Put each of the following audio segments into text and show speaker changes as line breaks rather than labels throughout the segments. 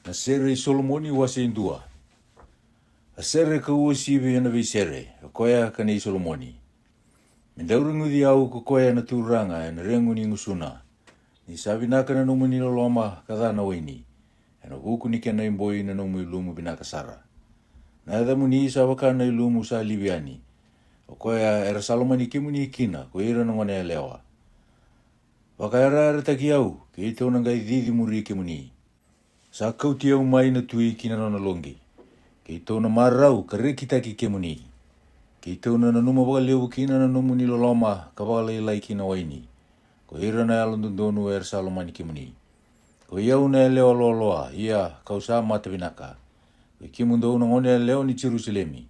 Na sere I Solomoni wase indua. A sere ka ua siwe ana vei sere, a koea ka nei Solomoni. Mendaurungudi au ka koea na turanga na rengu ni ngusuna. Ni sabinaka na nomu ni loloma kadha na waini. Na huku ni kena imboi na nomu ilumu binaka sara. Na adamu ni sabaka na ilumu sa liviani. O koea era Salomoni kimuni ikina ko ira na ngone lewa. Wakaera era taki au, ke ito nangai didi muri kimuni. Sa kauti au mai na tui kina nona longi. Ke ito na marau ka rekitaki kimuni. Ke ito na numa waka leo kina na nomu ni loloma ka waka lai kina waini. Ko ira na alundundonu era Salomoni kimuni. Ko iau na leo loloa, ia kausa mata vinaka. Ko kimundo na ngone leo ni Jerusalemi.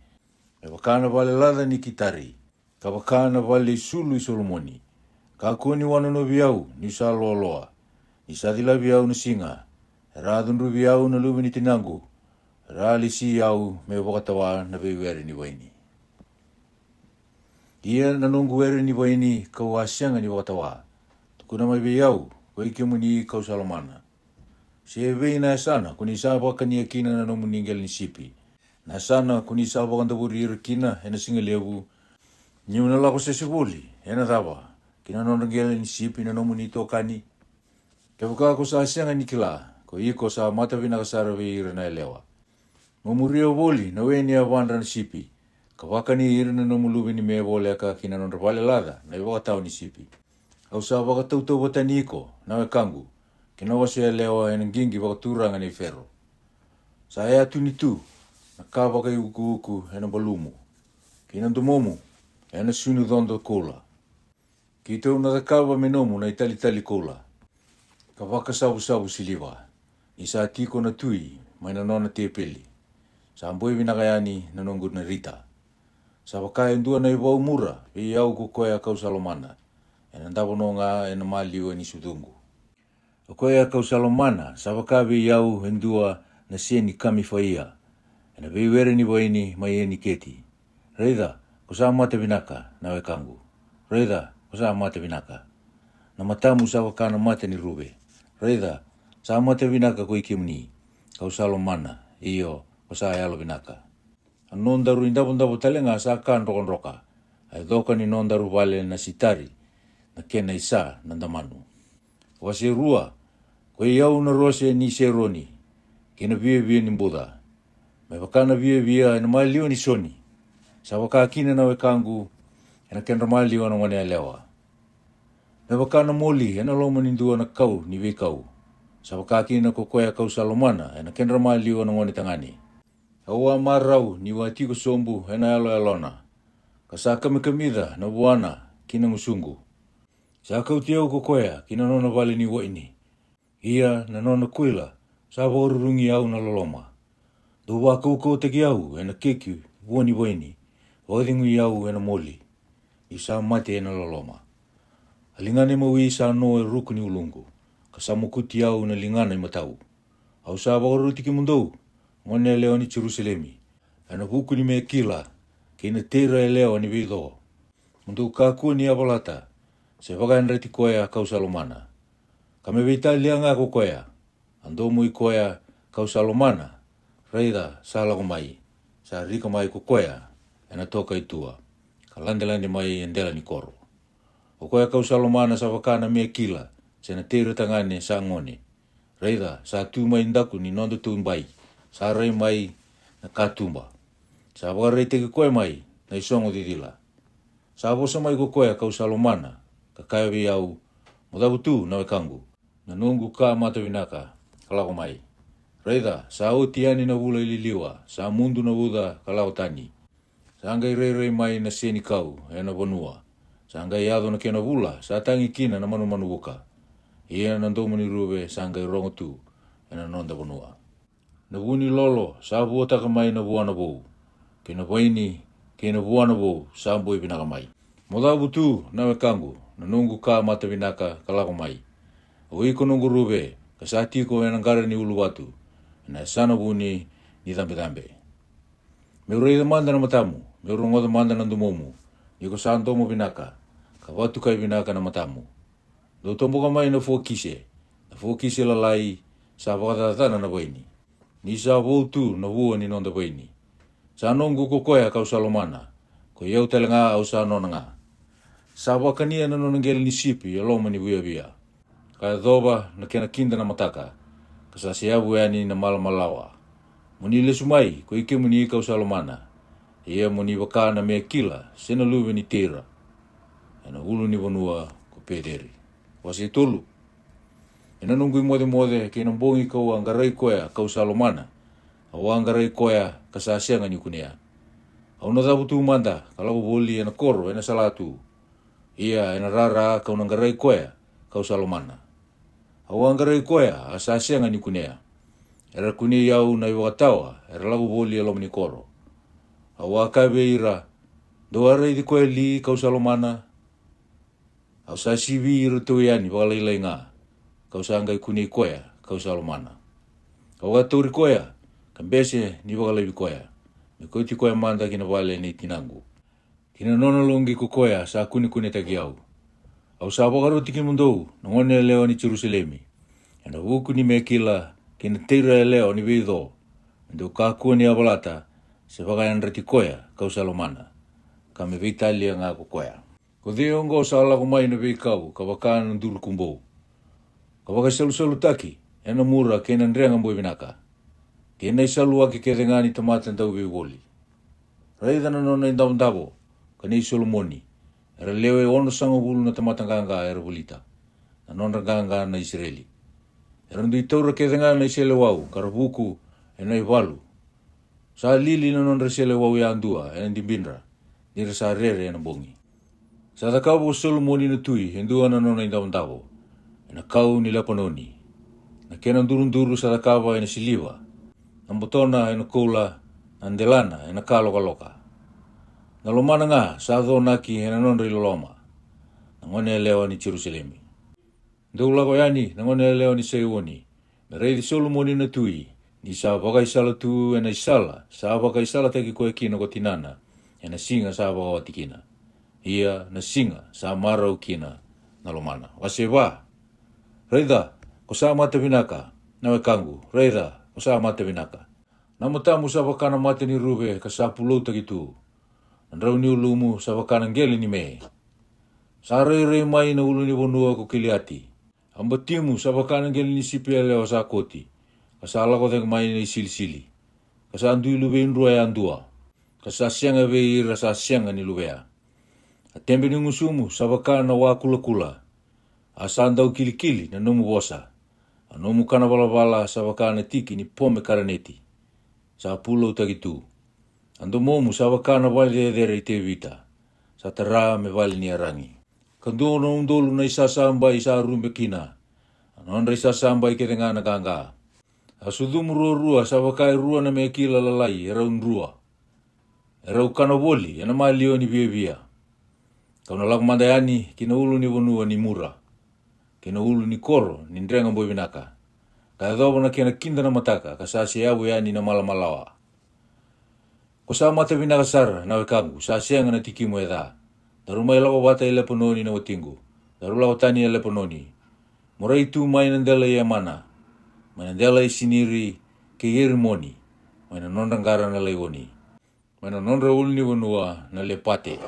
E wakana wale lada ni kitari. Ka wakana wale sulu I Solomoni. Ka kuni wana no viau ni sa loloa. Ni sa dila viau na singa. Ra dunru viau na lubi ni tinangu. Ra lisi au me wakatawa na vewere ni waini. Ia na nungu were ni waini ka wasianga ni wakatawa. Tukuna mai viau ko ikimuni kau Salomana. Se vei na sana kuni sa wakani akina na nomu ningel ni sipi. Na sana kuni sa wakandaburi irkina ena singa levu. Nyuna lako se sibuli ena dawa. Kina nonangel ni sipi na nomu ni tokani. Kevuka ko sa asianga ni kila. Ko iko sa mata vina kasara vei ira na elewa. Mumurio voli na weni a wandra na sipi. Kawakani ira na nomu lubi ni mea vole aka kina nonra vale lada na wakatau ni sipi. Au sa wakatau watani iko na wekangu. Kina wasi elewa ena ngingi wakaturanga ni fero. Sa ea tunitu na ka waka uku ena balumu. Kina ndumomu ena sunu dhondo kola. Kito na kawa menomu na itali kola. Ka waka sabu siliwa. Isa tiko na tui mai na nona te peli. Sa amboi vinakayani na nongu na rita. Sa wakai ndua na iwau mura i au kukoea kau Salomana. Ena ndapono nga ena maliu ni sudungu. Kukoea kau Salomana sa wakawe i au ndua na sieni kami faia. Ena veiwere ni waini mai eni keti. Reida, kusa mata vinaka na wekangu. Reida, kusa mata vinaka. Na matamu sa wakana mata ni rube. Reida, sa mata vinaka ko ikimuni. Kau Salomana, iyo, kusa ayalo vinaka. Nondaru indapon talenga sa kan roka. Ay doka ni nondaru vale na sitari. Na kena isa nandamanu. Wasi rua, ko iau na rose ni seroni. Kena via ni Buddha. Mai wakana via na malio ni soni. Sa wakakina na wekangu, ena kena malio na wane alewa. Mai wakana moli, ena loma nindua na kau ni wekau. Sa wakakina kukoea kau Salomana, ena kena malio na wane tangani. Awa marau ni watiko sombu ena alona. Kasa kamida na buana kina musungu. Sa kautiau kukoea kina nona vale ni waini. Ia na nona kuila sa vorurungi au na loloma. Dua kauko teki au ena keki buani waini. Wadingu iau ena moli. Isa mate ena loloma. Alingane mawi sa no ruku ni ulungu. Kasa mukuti au na lingana imatau. Au sa vorurutiki mundou. Ngone leo ni Jerusalemi. Ana huku ni me kila. Kina tera leo ni vido. Mundu kaku ni abalata. Se wakan reti koea kau Salomana. Kame vita lianga ko koea. Andomu I koea kau Salomana. Reida sala mai. Sa rika mai ko koea. Ena toka itua. Kalandelande mai endela ni koro. O koea kau Salomana sa wakana me kila. Se na tera tangane sa ngone. Reida sa tu mai ndaku ni nondo tumbai. Sa rei mai na katumba. Sa wakarei teke koe mai na isongo didila. Sa abosa mai ko koea kau Salomana. Kakayawi au mudabutu na wekangu. Na nungu ka mata vinaka kalako mai. Reida sa o tiani na wula ililiwa. Sa mundu na wuda kalako tani. Sa angai rei mai na seni kau ena bonua. Sa angai yado na kena wula. Sa tangi kina na manu wuka. Ia na ndomu ni rube sa angai rongo tu ena nonda bonua. Na wuni lolo sa buotaka mai na buana bou. Kena waini kena buana bou sa amboi vinaka mai. Mudabutu na wekangu na nungu ka mata vinaka kalako mai. O iko nungu rube kasati ko enangara ni ulu watu. Na sana wuni ni dambe. Meurei manda na matamu. Meurungoda manda na ndumomu. Niko santomo vinaka. Ka watu kai vinaka na matamu. Do tomboka mai na fokise. Na fokise lalai sa wakatata na waini. ni sa votu na vua ni nonda waini. Sa nongu kokoya kau salomana, ko iau telenga au sa nonanga. Sa wakania na nonangeli ni sipi, aloma ni via. Kaya dhoba na kena kinda na mataka, kasa siabu yani na malamalawa. Muni le sumai, ko ike muni kau salomana, ia muni waka na mea kila, sena luwe ni tera. Ena ulu ni wanua ko pederi. Wasi tolu. Ena nungui mode ke nambongi kau angarai koea kau salomana. Au angarai koea kasasianga ni kunea. Au na dhabutu manda kalau boli ena koro ena salatu. Ia ena rara kau nangarai koea kau salomana. Au angarai koea asasianga ni kunea. Era kunea yau na iwatawa era lagu boli alom ni koro. Au akabe ira doare di koea li kau salomana. Au sasivi ira tu yani wakalai nga. Kau sangai kunea koea kau salomana. Au aturi koea kambese ni wakalai koea. Me koiti koea manda kina wale ni tinangu. Kina nona longi ko koea sa kuni takiau. Au sa wakaro tiki mundou nangone leo ni Jerusalemi. Ena wuku ni mekila kina teira leo ni weido. Ndo kakua ni abalata se wakayan rati koea kau salomana. Kame veitalia nga ko koea. Ko dhiongo sa ala kumai na veikau ka wakana nduru kumbou. Ka wakasalu taki ena mura kena ndrenga mboi binaka. Kena isalu waki kedengani tamata ndau veiwoli. Raida na nona indau kani Solomoni. Era lewe ono sango hulu na tamatanganga era bulita. Na nona ganga na Israeli. Era ndu itaura kedengani na Israeli wau karabuku ena iwalu. Sa lili na nona Israeli wau ya andua ena dimbindra. Nira sa rere ena bongi. Sa takabo Solomoni na tui hendua na nona indau ena kau ni Lepanoni. Na kena nduru sa takaba ena siliwa. Nambotona ena koula na ndelana ena kaloka. Na lomana nga sa naki ena nonri loloma. Nangone lewa ni Jerusalemi. Ndula ko yani nangone lewa ni Seiwoni. Merei Solomoni na tui ni sa wakaisala tu ena isala. Sa wakaisala teki koe kina ko tinana. Ena singa sa wakawatikina. Ia na singa sa marau kina na lomana. Waseba. Reida ko sa mata binaka. Nawe kangu. Reida ko sa mata binaka. Namatamu sa wakana mata ni rube ka sa pulau takitu. Andrau ni ulumu sa wakana ngeli ni me. Sa rei mai na ulu ni bonua ko kiliati. Ambatimu sa wakana ngeli ni sipi leo sa koti. Kasa alako teng mai ni sili. Kasa andu ilube indua ya andua. Kasa sianga veira sa sianga ni lubea. Atembe ni ngusumu sa wakana wa kula. Asa andau kilikili na nomu bosa. Anomu kana balabala sa wakana tiki ni pome karaneti. Sa pulau takitu. Ando momu sa wakana wale dere te vita. Sa tara me wale ni arangi. Kandono undolu na isa sambai sa rumbe kina. Anondra isa sambai ketengana kanga. Asudumu rua sa wakai rua na mekila lalai eraun rua. Erau kana woli ena malio ni via. Kauna laku mandayani kina ulu ni wanua ni mura. Kina ulu ni koro ni ndrenga mboi binaka. Kaya dhobo na kena kinda na mataka kasasi yabu yani na malamalawa. Ko sa mata binaka sara nawe kangu sa sianga na tikimu edha. Darumai lako bata ile pononi na watingu. Darula watani ile pononi. Murai tu mai nandela ya mana. Manandela isiniri ke yerimoni. Maina nonrangara na leiwoni. Maina nonra ulni wanua na lepate.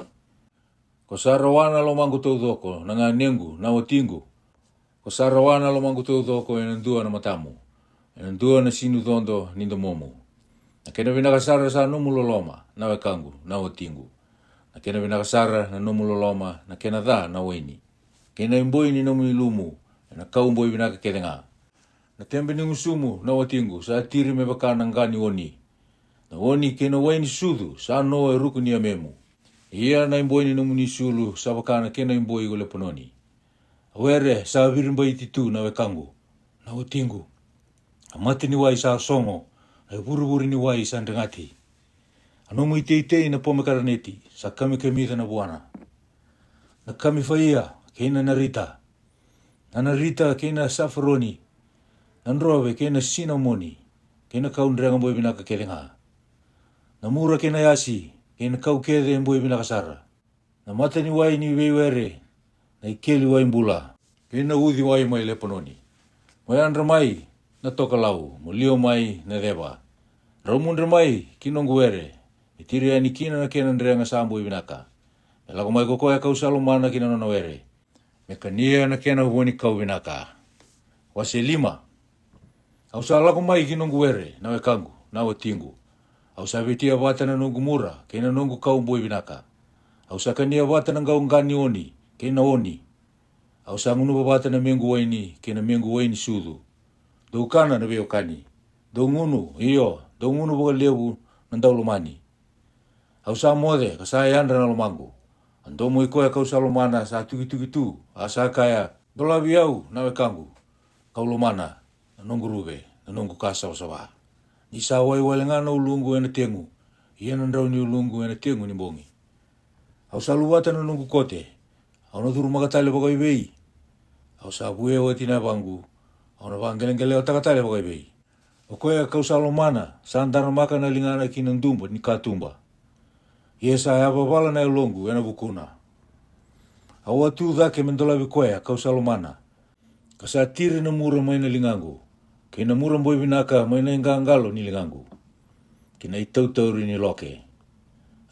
Ko sa rawana lo mangu tau doko na nga nengu na watingu. Ko sa rawana lo mangu tau doko enandua na matamu. Enandua na sinu dondo nindo momu. Na kena binakasara sa nomu loloma na wekangu na watingu. Na kena binakasara na nomu loloma na kena dha na weni. Kena imboi ni nomu ilumu na kau mboi binaka kedenga. Na tembe ni ngusumu na watingu sa tiri me bakana ngani woni. Na woni kena weni sudu sa noa ruku ni amemu. Ia na imboi ni nomu ni sulu sa bakana kena imboi gole pononi. Awere sa virimbai titu na wekangu na watingu. Amate ni wai sa songo. Ai buru ni wai sa ndengati. Anomu ite na pome karaneti sa kami kemita na buana. Na kami faia kena narita. Na narita kena safaroni. Nandrowe kena sinamoni. Kena kau ndrenga mboi binaka kedenga. Na mura kena yasi. Kena kau kede mboi binaka sara. Na mata ni wai ni weiwere. Na ikeli wai mbula. Kena uthi wai mai lepononi. Mai andra mai. na toka lau, mo lio mai na dewa. Raumundre mai, kinongu ere, tiri ani kina na kena ndrenga sambu ibinaka. E lago mai kokoya kau salomana kina nono ere. Me kania na kena huoni kau binaka. Wase 5. Au sa lago mai kinongu ere, nawe kangu, nawe tingu. Au sa vitia vata na nungu mura, kena nungu kau mbui binaka. Au sa kania vata na ngau ngani oni, kena oni. Au sa ngunu vata na mengu waini, kena mengu waini sudu. Dou kana na veo kani. Dou ngunu, iyo, dou ngunu boka lewu na ndau lomani. Au sa mode, ka sa yandra na lomangu. Ando mo ikoya kau salomana sa tuki asa kaya dolawi au nawe kangu. Kau lomana, na nungu rube, na nungu kasa wasawa. Ni sa wai walengana ulungu ena tengu. Ia na ndau ni ulungu ena tengu ni bongi. Au sa luwata na nungu kote. Au na thuru makatale baka ibei. Au sa buhe wa tina bangu. Au na vangelengele o takatale baka ibei. O koya kau salomana, sa andara maka na lingana ki nandumba ni katumba. Ia sa hapa wala na ulungu ena bukuna. Au atu dhake mendolawi koya kau salomana. Kasa tiri na mura mai na lingangu. Kina mura mboi binaka mai na ingangalo ni lingangu. Kina itautauri ni loke.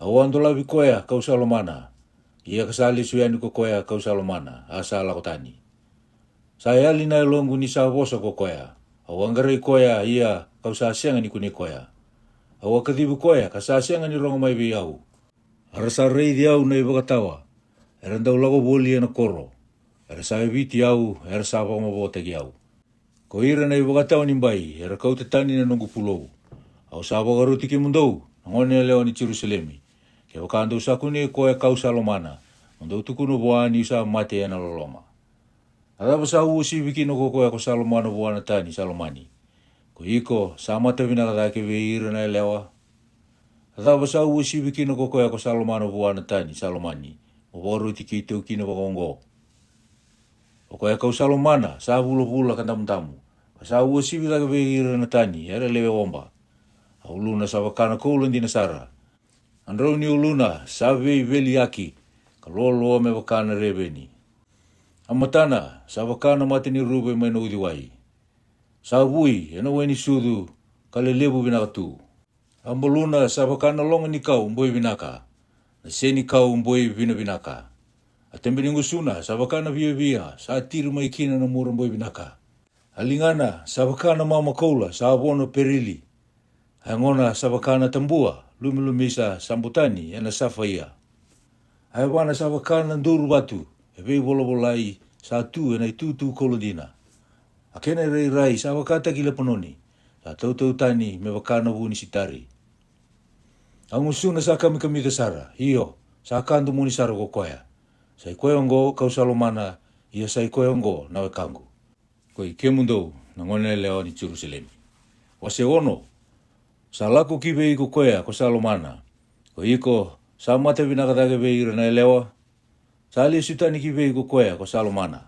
Au andolawi koya kau salomana. Ia kasali suyani ko koya kau salomana. Asa lakotani. Saya alina longu ni sa vosa ko koya. Au angarai koya ia kau sa asianga ni kuni koya. Au akadibu koya kasa asianga ni rongo mai bi au. Arasa rei di au na ibakatawa. Era ndau lago boli na koro. Era sa eviti au, era sa pamabota ki au. Ko ira na ibakatawa ni mbai, era kau tatani na nungu pulou. Au sa bagaruti ki mundou, ngone leo ni Jerusalemi. Ke wakandau sakuni koe kau salomana. Mundou tukunu buani sa mate ena loloma. Adaba sa usi bikino ko koe ko salomana buana tani salomani. Ko iko sa mata vinakadake ve ira na lewa. Adaba sa usi bikino ko koe ko salomana buana tani salomani. Waruti ki teu kina wakongo. O koe kau salomana, sa bula kantamu-tamu. Sa usi bila ke veira na tani, era lewe omba. Au luna sa wakana koulan di nasara. Andrau ni uluna, sa vei veli aki, ka lolo me wakana rebeni. Amatana, sa wakana mati ni rube mai na udiwai. Sa vui, ena weni sudu, ka le lebu binakatu. Ambaluna, sa wakana longa ni kau, mboi binaka. Na seni kau mboi binaka. Atembe ngusuna sabakana via sa tiru mai kina na mura mboi binaka. Alingana sabakana mama koula sa abono perili. Hangona sabakana tambua lumisa sambutani ena safaia. Hawana sabakana nduru batu ebe bolobolai sa tu ena tutu kolodina. Akena rai sabakata kila panoni. Sa tau tani me wakana wuni sitari. Angusuna sa kami dasara. Hiyo sa kandu muni sara ko koya. Sai koe ongo kau salomana, ia sai koe ongo nawe kangu. Koe ke mundou na ngone leo ni Jerusalemi. Wase ono, sa laku ki vei ko koea ko salomana. Ko iko, sa mate vinakatake vei ira na lewa. Sa alia sutani ki vei ko koea ko salomana.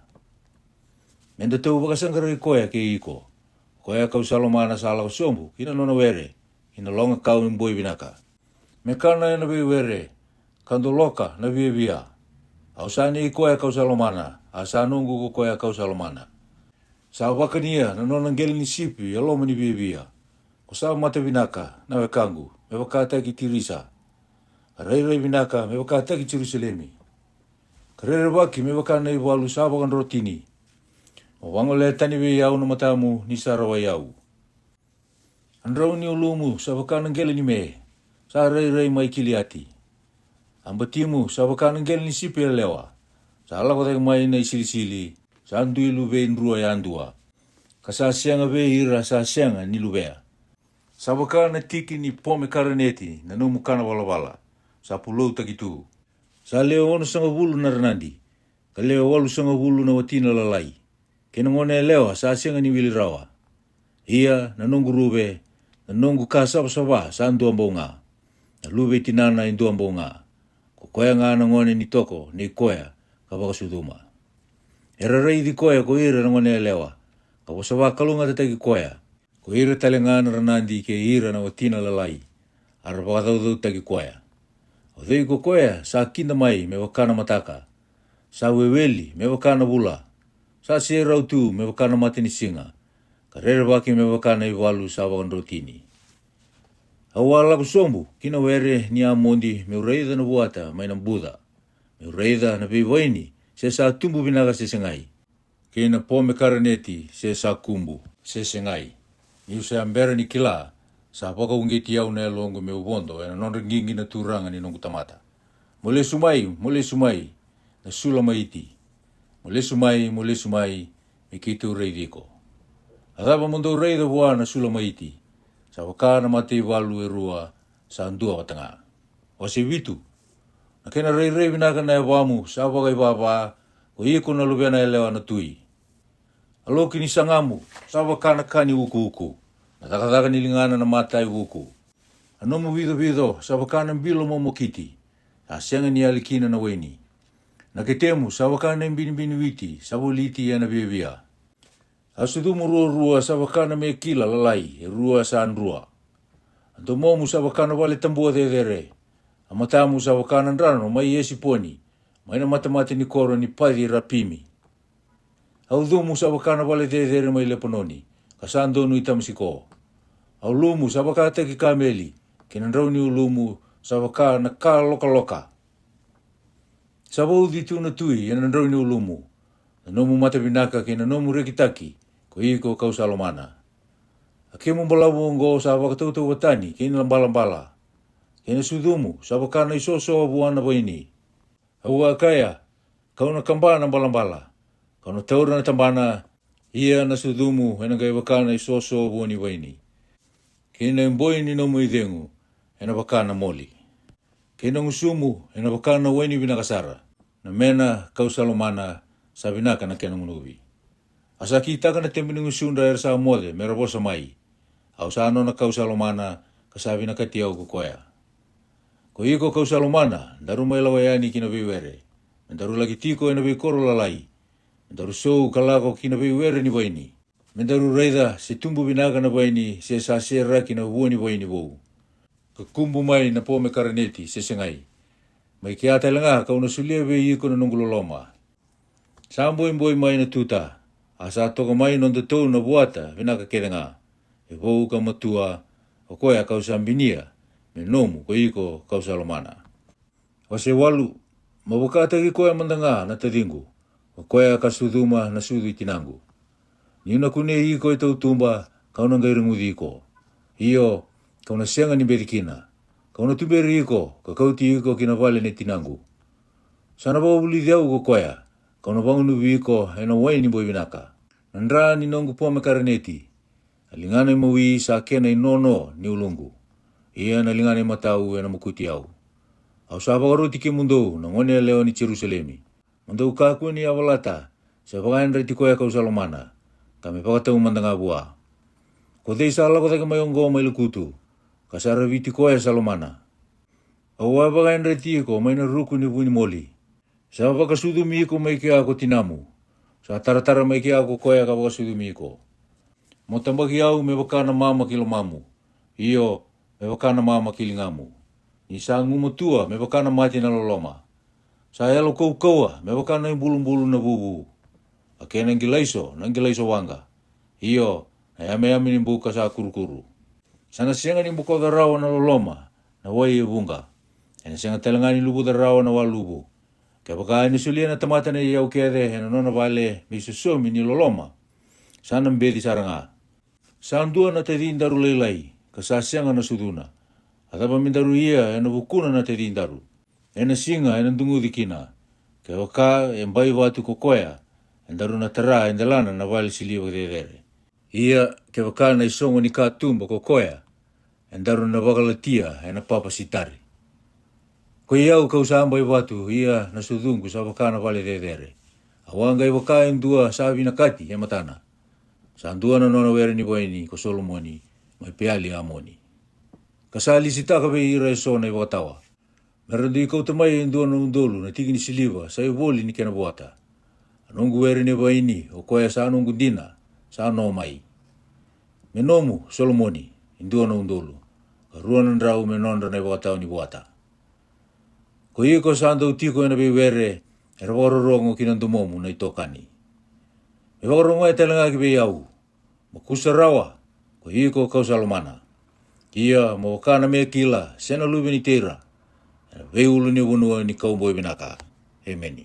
Menda tau wakasangara koea ke iko. Koea kau salomana sa lako sombu, kina nona were, kina longa kau mboi vinaka. Mekana na vei were, kando loka na via. Au sa ni koe kau salomana, a sa nungu ko koe kau salomana. Sa wakania na nona ngeli ni sipi, alo mani bia. Ko sa mata vinaka, na wekangu, me wakata ki tirisa. Rei vinaka, me wakata ki Jerusalemi. Karere waki, me wakana i walu sa wakan rotini. O wango le tani we iau na matamu ni sarawa iau. Andrau ni ulumu, sa wakana ngeli ni me, sa rei mai kiliati. Ambatimu sa wakana ngel ni sipi lewa. Sa ala kota mai na isilisili. Sa andu ilu vein rua ya andua. Kasa sianga ve ira sa sianga ni lubea. Sa wakana tiki ni pome karaneti na numu kana wala. Sa pulou takitu. Sa leo ono sanga wulu na ranandi. Ka leo walu sanga wulu na watina lalai. Kena ngone lewa sa sianga ni wili rawa. Ia na nungu rube. Na nungu kasapa sa andu ambonga. Na lube tinana indu ambonga. Ko koea ngā na ngone ni toko, ni koea, ka wakasuduma. Era rei di koea ko ira na ngone lewa, ka wasawa kalunga tataki koea, ko ira tale ngā na ranandi ke ira na watina lalai, ara wakataudau taki koea. O dhei ko koea, sa kinda mai me wakana mataka, sa weweli me wakana bula, sa sierau tu me wakana matini singa, Ka rere waki me wakana I walu sa wakandrotini. Awala kusombu, kina were ni amondi me ureida na buata mai na buda. Me ureida na biwaini, se sa tumbu binaga se sengai. Kina pome karaneti se sa kumbu, se sengai. Ni se ambera ni kila, sa paka ungeti au na longo me ubondo, na non ringingi na turanga ni nongu tamata. Mule sumai, na sula maiti. Mule sumai, me kitu ureidiko. Adaba mundo ureida bua na sula maiti. Sa wakana mate walu rua sa andua watanga. Wasi witu. Na kena rei binaka na wamu sa wakai baba o iko na lubena elewa na tui. Aloki ni sangamu sa wakana kani uku. Na takataka nilingana na matai uku. Anomu vido sa wakana mbilo momokiti. Sa senga ni alikina na weni. Na ketemu sa wakana mbini witi sa boliti ya na bia. Asudumu rua sa wakana me kila lalai, rua sa andrua. Anto momu sa wakana wale tambua dedere. Amatamu sa wakana ndrano mai esi poni. Mai na matamati ni koro ni padi rapimi. Audumu sa wakana wale dedere mai lepononi. Kasando nui tamasiko. Aulumu sa wakana teki kameli. Kinandrau ni ulumu sa wakana ka loka. Sa waudi tuna tui yanandrau ni ulumu. Nomu mata binaka kina nomu rekitaki. Ko iko kau salomana. Akemu mbalabu ngo sa wakatautu watani kina lambala. Kina sudumu sa wakana isoso abuana baini. Awa kaya kau na kambana mbala. Kau na taura na tambana ia na sudumu hena kai wakana isoso abuani baini. Kina mboini nomu idengu hena wakana moli. Kina ngusumu hena wakana waini binakasara. Na mena kau salomana sa binaka na kena ngunubi. Asa kita kana tembini ngusunda ersa mode merabosa mai. Au sa ano na kau salomana kasabi na katiau kukoya. Ko iko kau salomana daru mai lawayani kina biwere. Mendaru lagi tiko ena bikoro lalai. Mendaru sou kalako kina biwere ni baini. Mendaru reida se tumbu binaga na baini se sa sera kina huoni baini bou. Kakumbu mai na pome karaneti se sengai. Mai kia telanga kau na sulia be iko na nunguloloma. Samboi mai na tuta. Asa toka mai non te tau na buata vinaka kerenga. E vou ka matua o koea kau sambinia me nomu ko iko kau salomana. Wase walu mabukata ki koea mandanga na tadingu. O koea ka suduma na sudu itinangu. Niuna kune iko e tau tumba kau na ngairungudi iko. Iyo kau na senga ni berikina. Kau na tuberi iko ka kau ti iko kina vale ne tinangu. Sana bau buli diau ko koea. Kau na bangun ubi iko e na waini boi binaka. Nandra ni nongu pome karaneti. Alingane mawi sa kena inono ni ulungu. Ia na lingane matau e na mukuti au. Au sa bagaruti ke mundou na ngone leo ni Jerusalemi. Mundou kaku ni awalata. Sa bagain reti koea kau salomana. Kami pakatau mandanga bua. Ko dei sa lako take mayongo mai lukutu. Kasara viti koea salomana. Au wa bagain reti ko mai na ruku ni buni moli. Sa bakasudumi iko mai kia ako tinamu. Sa taratara mai kia ako koea ka bakasudumi iko. Mo tambaki au me wakana mama kilo mamu. Iyo me wakana mama kilingamu. Ni sa ngumatua me wakana mati na loloma. Sa elo koua me wakana imbulu na bubu. Ake nangilaiso wanga. Iyo na yame ni mbuka sa kurukuru. Sana sianga ni mbuka darawa na loloma na wai bunga. Ena sianga telangani lubu darawa na walubu. Kaya baka ni sulia na tamata na iau kere hena nona vale mi susomi ni loloma. Sana mbedi saranga. Sandua na te dindaru leilai, kasasianga na suduna. Atapa mindaru ia ena bukuna na te dindaru. Ena singa ena dungu dikina. Kaya baka embai watu kokoya, endaru na tara endelana na vale siliwa dedere. Ia kaya baka na isongo ni katumba kokoya, endaru na bagalatia ena papa sitari. Ko iau kau sambai watu ia na sudungu sa baka na vale dedere. Awanga i baka endua sabi na kati e matana. Sandua na nona wera ni baini ko Solomoni mai peali amoni. Kasali sitaka be ira so na ibatawa. Merandi kau tamai endua na undolu na tiki ni siliva sa iboli ni kena buata. Anongu wera ni baini o koea sa anongu dina sa no mai. Menomu Solomoni endua na undolu. Karua na ndrau menonda na ibatawa ni buata. Ko iko sando utiko ena be were era waro rongo kinandumomu na itokani. E wakarongo e telanga ki be iau. Mo kusarawa, ko hiko kausalomana. Ia mo kana mea kila, sena luwe ni teira. Veulu ni wunua ni kaumboe binaka. Amen.